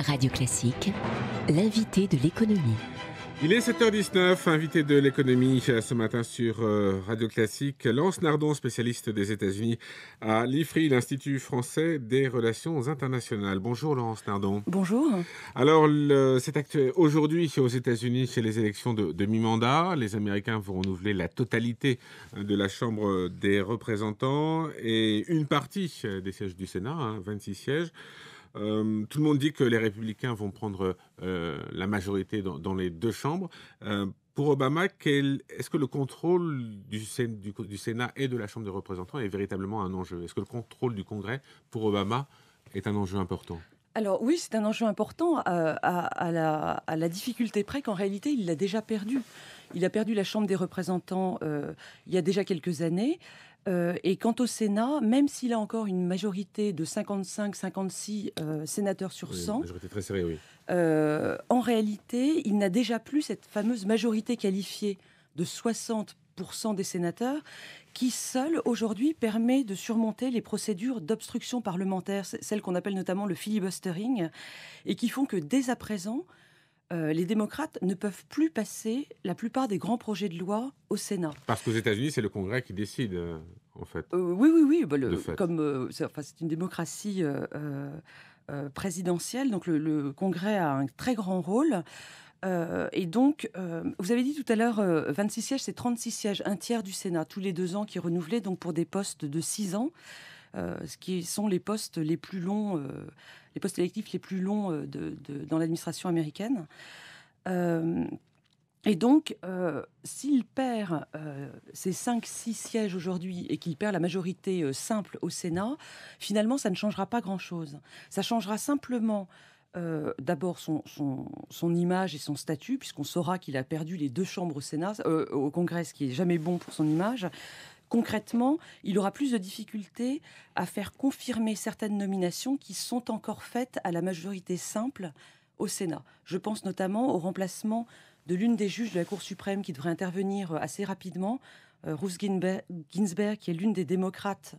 Radio Classique, l'invité de l'économie. Il est 7h19, invité de l'économie ce matin sur Radio Classique. Laurence Nardon, spécialiste des États-Unis à l'IFRI, l'Institut français des relations internationales. Bonjour Laurence Nardon. Bonjour. Alors, c'est actuel aujourd'hui aux États-Unis, c'est les élections de mi-mandat. Les Américains vont renouveler la totalité de la Chambre des représentants et une partie des sièges du Sénat, 26 sièges. Tout le monde dit que les républicains vont prendre la majorité dans les deux chambres. Pour Obama, est-ce que le contrôle du Sénat et de la Chambre des représentants est véritablement un enjeu? Est-ce que le contrôle du Congrès, pour Obama, est un enjeu important? Alors oui, c'est un enjeu important à la difficulté près qu'en réalité, il l'a déjà perdu. Il a perdu la Chambre des représentants il y a déjà quelques années. Et quant au Sénat, même s'il a encore une majorité de 55-56 sénateurs sur 100, une majorité très serrée, oui. En réalité, il n'a déjà plus cette fameuse majorité qualifiée de 60% des sénateurs qui, seule, aujourd'hui, permet de surmonter les procédures d'obstruction parlementaire, celles qu'on appelle notamment le filibustering, et qui font que, dès à présent, les démocrates ne peuvent plus passer la plupart des grands projets de loi au Sénat. Parce qu'aux États-Unis, c'est le Congrès qui décide, en fait. Oui. Fait. C'est une démocratie présidentielle, donc le Congrès a un très grand rôle. Et donc, vous avez dit tout à l'heure, 26 sièges, c'est 36 sièges, un tiers du Sénat, tous les 2 ans qui est renouvelé, donc pour des postes de 6 ans. Ce qui sont les postes les plus longs, les postes électifs les plus longs dans l'administration américaine. Et donc, s'il perd ses 5-6 sièges aujourd'hui et qu'il perd la majorité simple au Sénat, finalement, ça ne changera pas grand-chose. Ça changera simplement d'abord son image et son statut, puisqu'on saura qu'il a perdu les 2 chambres au Congrès, ce qui n'est jamais bon pour son image. Concrètement, il aura plus de difficultés à faire confirmer certaines nominations qui sont encore faites à la majorité simple au Sénat. Je pense notamment au remplacement de l'une des juges de la Cour suprême qui devrait intervenir assez rapidement, Ruth Ginsburg, qui est l'une des démocrates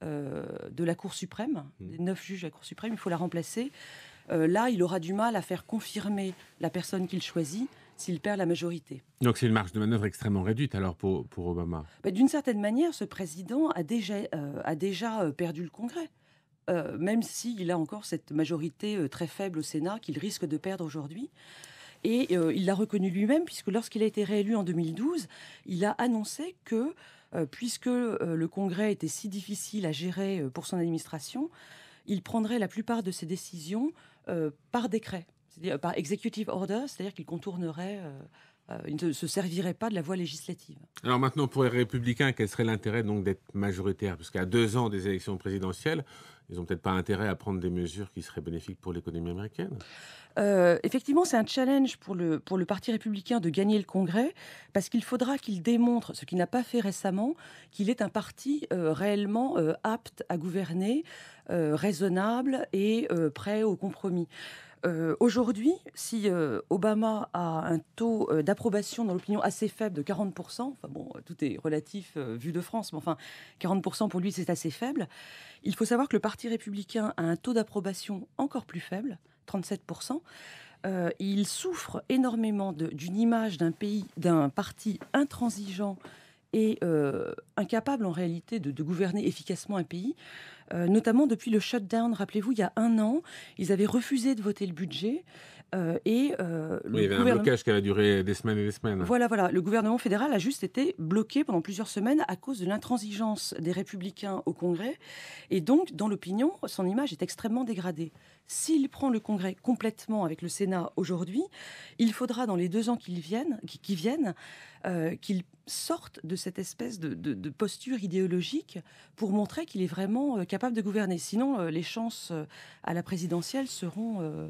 de la Cour suprême, des 9 juges de la Cour suprême, il faut la remplacer. Là, il aura du mal à faire confirmer la personne qu'il choisit s'il perd la majorité. Donc c'est une marge de manœuvre extrêmement réduite alors pour Obama. D'une certaine manière, ce président a déjà perdu le Congrès, même s'il a encore cette majorité très faible au Sénat qu'il risque de perdre aujourd'hui. Et il l'a reconnu lui-même, puisque lorsqu'il a été réélu en 2012, il a annoncé que, puisque le Congrès était si difficile à gérer pour son administration, il prendrait la plupart de ses décisions par décret. C'est-à-dire par executive order, c'est-à-dire qu'il contournerait, il ne se servirait pas de la voie législative. Alors maintenant, pour les Républicains, quel serait l'intérêt donc d'être majoritaire? Parce qu'à 2 ans des élections présidentielles, ils n'ont peut-être pas intérêt à prendre des mesures qui seraient bénéfiques pour l'économie américaine. Effectivement, c'est un challenge pour le Parti républicain de gagner le Congrès, parce qu'il faudra qu'il démontre, ce qu'il n'a pas fait récemment, qu'il est un parti réellement apte à gouverner, raisonnable et prêt au compromis. Aujourd'hui, si Obama a un taux d'approbation dans l'opinion assez faible de 40%, enfin bon, tout est relatif vu de France, mais enfin 40% pour lui c'est assez faible, il faut savoir que le Parti républicain a un taux d'approbation encore plus faible, 37%. Il souffre énormément d'une image d'un parti intransigeant et incapable en réalité de gouverner efficacement un pays, notamment depuis le shutdown. Rappelez-vous, il y a 1 an, ils avaient refusé de voter le budget. Il y avait un blocage qui avait duré des semaines et des semaines. Voilà. Le gouvernement fédéral a juste été bloqué pendant plusieurs semaines à cause de l'intransigeance des républicains au Congrès. Et donc, dans l'opinion, son image est extrêmement dégradée. S'il prend le Congrès complètement avec le Sénat aujourd'hui, il faudra, dans les 2 ans qui viennent, qu'il sorte de cette espèce de posture idéologique pour montrer qu'il est vraiment capable de gouverner. Sinon, les chances à la présidentielle seront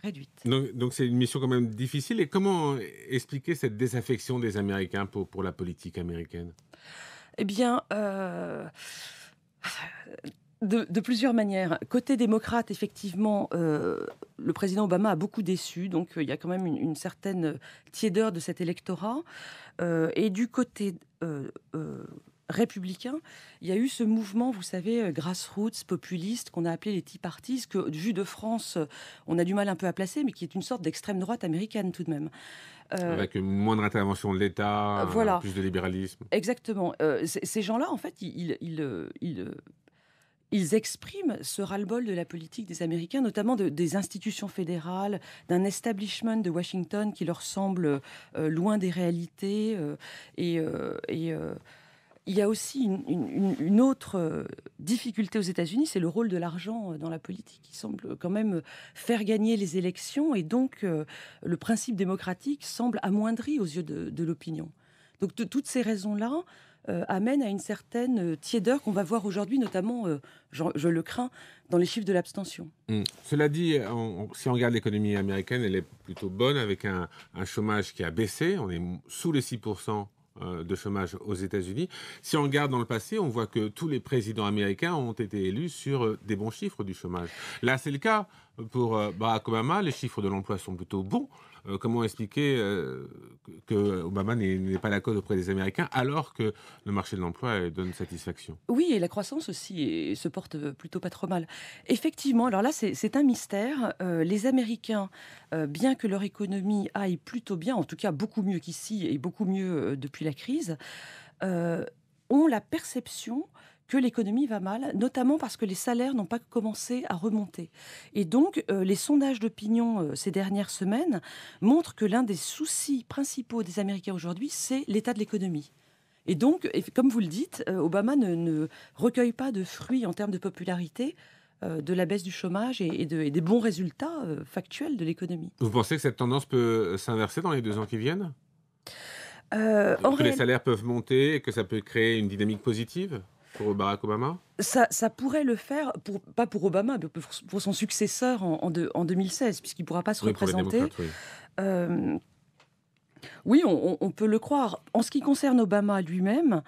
réduites. Donc c'est une mission quand même difficile. Et comment expliquer cette désaffection des Américains pour la politique américaine? Eh bien, de plusieurs manières. Côté démocrate, effectivement, le président Obama a beaucoup déçu, donc il y a quand même une certaine tiédeur de cet électorat. Et du côté républicain, il y a eu ce mouvement, vous savez, grassroots, populiste, qu'on a appelé les Tea Parties, que, vu de France, on a du mal un peu à placer, mais qui est une sorte d'extrême droite américaine tout de même. Avec une moindre intervention de l'État, Voilà. plus de libéralisme. Exactement. Ces gens-là, en fait, ils expriment ce ras-le-bol de la politique des Américains, notamment des institutions fédérales, d'un establishment de Washington qui leur semble loin des réalités. Il y a aussi une autre difficulté aux États-Unis, c'est le rôle de l'argent dans la politique, qui semble quand même faire gagner les élections, et donc le principe démocratique semble amoindri aux yeux de l'opinion. Donc toutes ces raisons-là amènent à une certaine tiédeur qu'on va voir aujourd'hui, notamment, je le crains, dans les chiffres de l'abstention. Cela dit, si on regarde l'économie américaine, elle est plutôt bonne, avec un chômage qui a baissé. On est sous les 6% de chômage aux États-Unis. Si on regarde dans le passé, on voit que tous les présidents américains ont été élus sur des bons chiffres du chômage. Là, c'est le cas pour Barack Obama. Les chiffres de l'emploi sont plutôt bons. Comment expliquer que Obama n'est pas la cause auprès des Américains alors que le marché de l'emploi donne satisfaction? Oui, et la croissance aussi se porte plutôt pas trop mal. Effectivement, alors là, c'est un mystère. Les Américains, bien que leur économie aille plutôt bien, en tout cas beaucoup mieux qu'ici et beaucoup mieux depuis la crise, ont la perception que l'économie va mal, notamment parce que les salaires n'ont pas commencé à remonter. Et donc, les sondages d'opinion ces dernières semaines montrent que l'un des soucis principaux des Américains aujourd'hui, c'est l'état de l'économie. Et donc, comme vous le dites, Obama ne recueille pas de fruits en termes de popularité de la baisse du chômage et des bons résultats factuels de l'économie. Vous pensez que cette tendance peut s'inverser dans les 2 ans qui viennent? Que les salaires peuvent monter et que ça peut créer une dynamique positive pour Barack Obama? Ça pourrait le faire, pas pour Obama, mais pour son successeur en 2016, puisqu'il ne pourra pas se représenter. Pour les démocrates, oui. Oui, on peut le croire. En ce qui concerne Obama lui-même,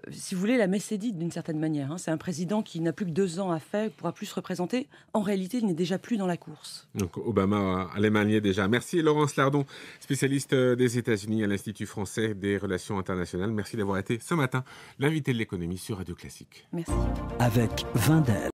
si vous voulez, la messe est dite d'une certaine manière. C'est un président qui n'a plus que 2 ans à faire, ne pourra plus se représenter. En réalité, il n'est déjà plus dans la course. Donc Obama a les mains liées déjà. Merci Laurence Lardon, spécialiste des États-Unis à l'Institut français des relations internationales. Merci d'avoir été ce matin l'invité de l'économie sur Radio Classique. Merci. Avec Wendel.